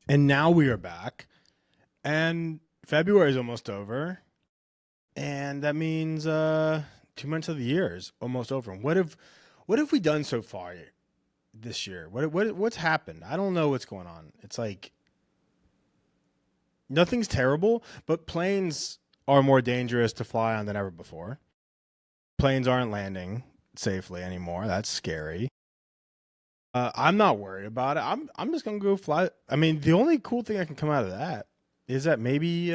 And now we are back, and February is almost over, and that means 2 months of the year is almost over. And what have we done so far this year? What's happened? I don't know what's going on. It's like nothing's terrible, but planes are more dangerous to fly on than ever before. Planes aren't landing safely anymore. That's scary. I'm not worried about it. I'm just gonna go fly. I mean, the only cool thing that can come out of that is that maybe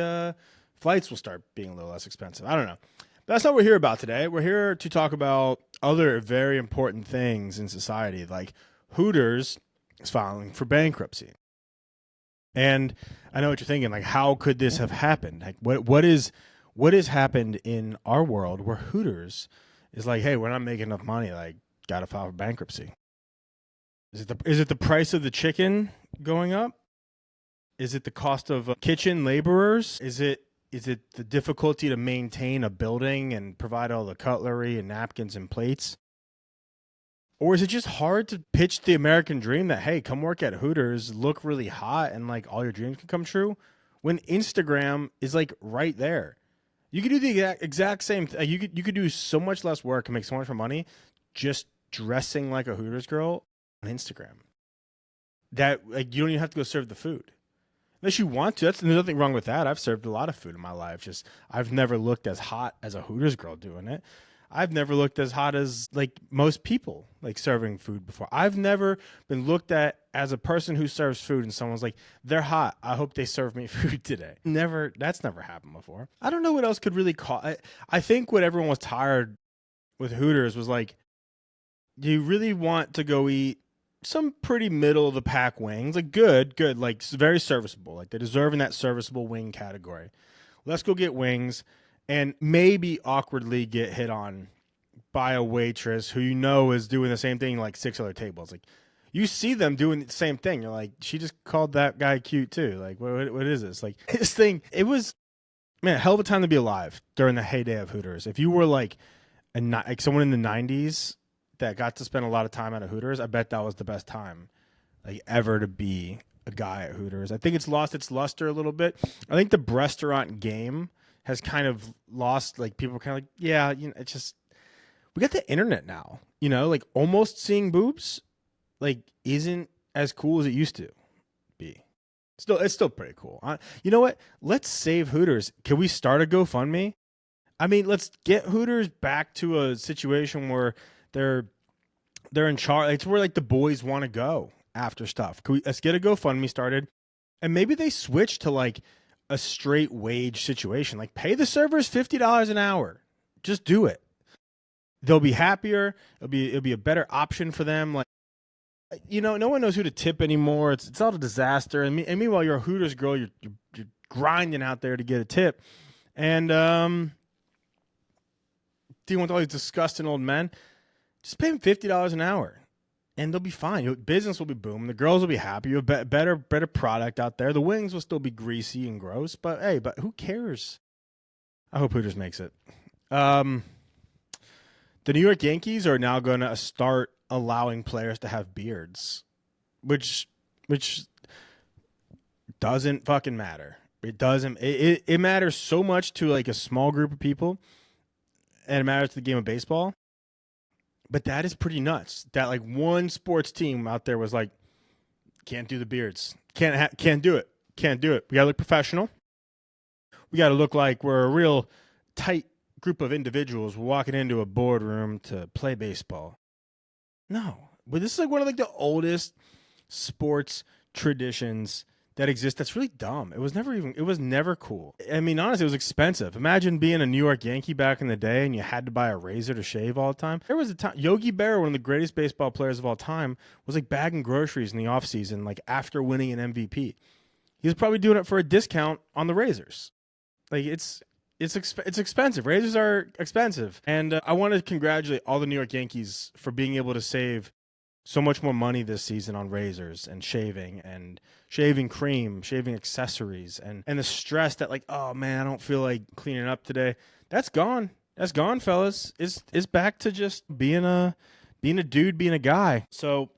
flights will start being a little less expensive. I don't know. But that's not what we're here about today. We're here to talk about other very important things in society, like Hooters is filing for bankruptcy. And I know what you're thinking, like, how could this have happened? Like, what has happened in our world where Hooters is like, hey, we're not making enough money, like, gotta file for bankruptcy. Is it the price of the chicken going up? Is it the cost of kitchen laborers? Is it the difficulty to maintain a building and provide all the cutlery and napkins and plates? Or is it just hard to pitch the American dream that, hey, come work at Hooters, look really hot, and like all your dreams can come true? When Instagram is like right there, you could do the exact same. You could do so much less work and make so much more money just dressing like a Hooters girl on Instagram. That like you don't even have to go serve the food unless you want to. There's nothing wrong with that. I've served a lot of food in my life. Just I've never looked as hot as a Hooters girl doing it. I've never looked as hot as like most people like serving food before. I've never been looked at as a person who serves food and someone's like, they're hot. I hope they serve me food today. Never, that's never happened before. I don't know what else could really call. I think what everyone was tired with Hooters was like, do you really want to go eat some pretty middle of the pack wings? Like good, like very serviceable. Like they deserve in that serviceable wing category. Let's go get wings and maybe awkwardly get hit on by a waitress who you know is doing the same thing like six other tables. Like you see them doing the same thing. You're like, she just called that guy cute too. Like, what is this? Like this thing, it was man, a hell of a time to be alive during the heyday of Hooters. If you were like like someone in the '90s that got to spend a lot of time at a Hooters, I bet that was the best time like ever to be a guy at Hooters. I think it's lost its luster a little bit. I think the restaurant game has kind of lost like people are kind of like, yeah, it's just we got the internet now. Like almost seeing boobs like isn't as cool as it used to be. It's still pretty cool. You know what? Let's save Hooters. Can we start a GoFundMe? I mean, let's get Hooters back to a situation where they're they're in charge. It's where like the boys want to go after stuff. Let's get a GoFundMe started, and maybe they switch to like a straight wage situation. Like pay the servers $50 an hour. Just do it. They'll be happier. It'll be a better option for them. Like no one knows who to tip anymore. It's all a disaster. And meanwhile, you're a Hooters girl. You're grinding out there to get a tip, and dealing with all these disgusting old men. Just pay them $50 an hour, and they'll be fine. Business will be booming. The girls will be happy. You have better product out there. The wings will still be greasy and gross, but hey, but who cares? I hope Hooters makes it. Um, the New York Yankees are now going to start allowing players to have beards, which doesn't fucking matter. It doesn't. It matters so much to like a small group of people, and it matters to the game of baseball. But that is pretty nuts. That like one sports team out there was like, can't do the beards, can't do it, can't do it. We gotta look professional. We gotta look like we're a real tight group of individuals walking into a boardroom to play baseball. No, but this is like one of like the oldest sports traditions that exists. That's really dumb. It was never cool. I mean, honestly, it was expensive. Imagine being a New York Yankee back in the day and you had to buy a razor to shave all the time. There was a time Yogi Berra, one of the greatest baseball players of all time, was like bagging groceries in the offseason, like after winning an MVP. He was probably doing it for a discount on the razors. Like it's expensive. Razors are expensive, and I want to congratulate all the New York Yankees for being able to save so much more money this season on razors and shaving cream, shaving accessories, and the stress that like, oh man, I don't feel like cleaning up today. That's gone. That's gone, fellas. It's back to just being a dude, being a guy. So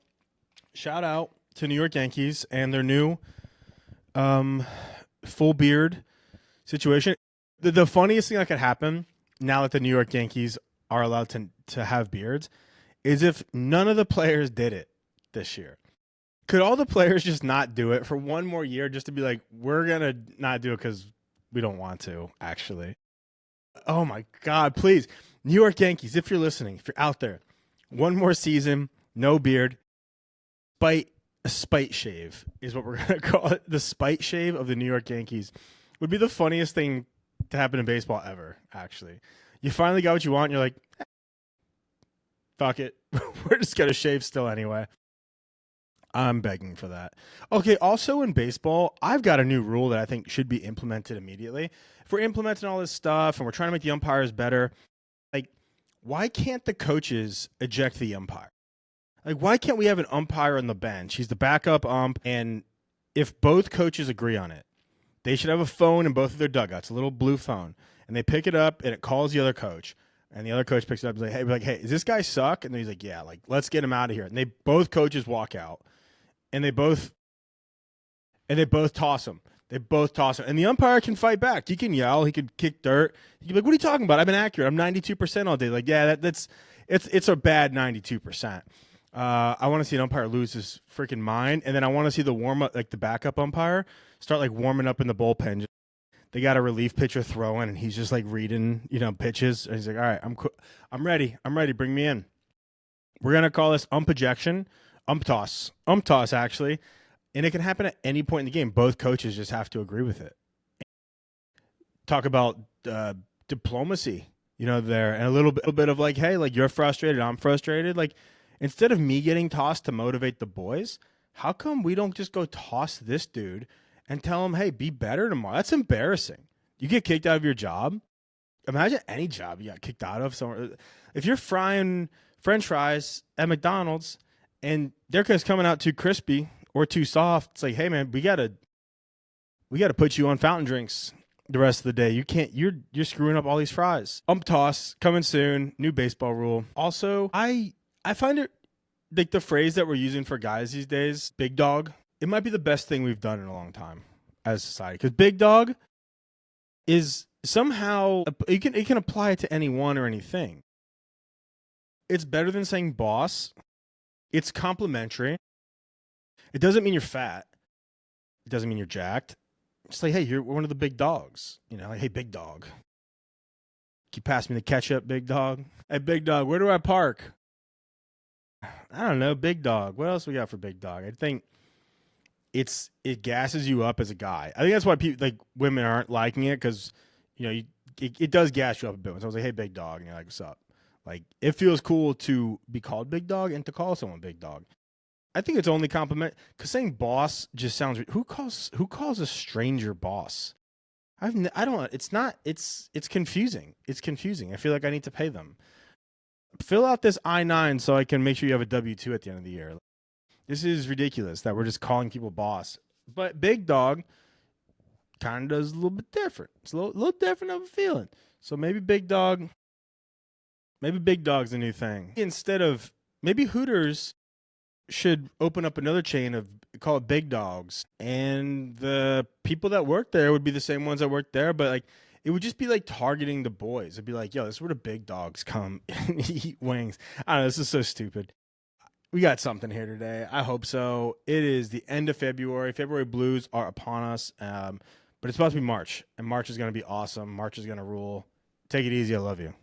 shout out to New York Yankees and their new Um, full beard situation. The funniest thing that could happen now that the New York Yankees are allowed to have beards is if none of the players did it this year. Could all the players just not do it for one more year, just to be like, we're gonna not do it because we don't want to, actually? Oh my God, please. New York Yankees, if you're listening, if you're out there, one more season, no beard, a spite shave is what we're gonna call it. The spite shave of the New York Yankees would be the funniest thing to happen in baseball ever, actually. You finally got what you want, and you're like, fuck it. We're just gonna shave still anyway. I'm begging for that. Okay, also in baseball, I've got a new rule that I think should be implemented immediately. If we're implementing all this stuff and we're trying to make the umpires better, like, why can't the coaches eject the umpire? Like, why can't we have an umpire on the bench? He's the backup ump, and if both coaches agree on it, they should have a phone in both of their dugouts, a little blue phone, and they pick it up and it calls the other coach. And the other coach picks it up and is like, hey, does this guy suck? And then he's like, yeah, like, let's get him out of here. And they both coaches walk out and they both toss him. They both toss him. And the umpire can fight back. He can yell. He can kick dirt. He can be like, what are you talking about? I've been accurate. I'm 92% all day. Like, yeah, it's a bad 92%. I want to see an umpire lose his freaking mind. And then I want to see the warm up, like the backup umpire, start like warming up in the bullpen. They got a relief pitcher throwing, and he's just like reading, pitches. And he's like, all right, I'm ready. I'm ready. Bring me in. We're going to call this ump ejection, ump toss, actually. And it can happen at any point in the game. Both coaches just have to agree with it. Talk about diplomacy, there, and a little bit of like, hey, like, you're frustrated, I'm frustrated. Like, instead of me getting tossed to motivate the boys, how come we don't just go toss this dude and tell him, hey, be better tomorrow? That's embarrassing. You get kicked out of your job. Imagine any job you got kicked out of somewhere. If you're frying French fries at McDonald's and they're just coming out too crispy or too soft, it's like, hey man, we gotta put you on fountain drinks the rest of the day. You can't. You're screwing up all these fries. Ump toss coming soon. New baseball rule. Also, I find it like the phrase that we're using for guys these days, big dog. It might be the best thing we've done in a long time as a society, because big dog is somehow it can apply to anyone or anything. It's better than saying boss. It's complimentary. It doesn't mean you're fat. It doesn't mean you're jacked. It's like, hey, you're one of the big dogs. Like, hey, big dog. Can you pass me the ketchup, big dog? Hey, big dog, where do I park? I don't know, big dog. What else we got for big dog? I think it gasses you up as a guy. I think that's why people like women aren't liking it, because it does gas you up a bit. When someone's like, hey, big dog, and you're like, what's up? Like, it feels cool to be called big dog and to call someone big dog. I think it's only compliment, because saying boss just sounds. Who calls a stranger boss? I don't. It's not. It's confusing. It's confusing. I feel like I need to pay them. Fill out this I-9 so I can make sure you have a W-2 at the end of the year. This is ridiculous that we're just calling people boss. But big dog kind of does a little bit different. It's a little different of a feeling. So maybe big dog's the new thing. Instead of, maybe Hooters should open up another chain of, call it Big Dogs, and the people that work there would be the same ones that work there, but like it would just be like targeting the boys. It'd be like, yo, this is where the big dogs come and eat wings. I don't know, this is so stupid. We got something here today. I hope so. It is the end of February. February blues are upon us, but it's supposed to be March, and March is going to be awesome. March is going to rule. Take it easy. I love you.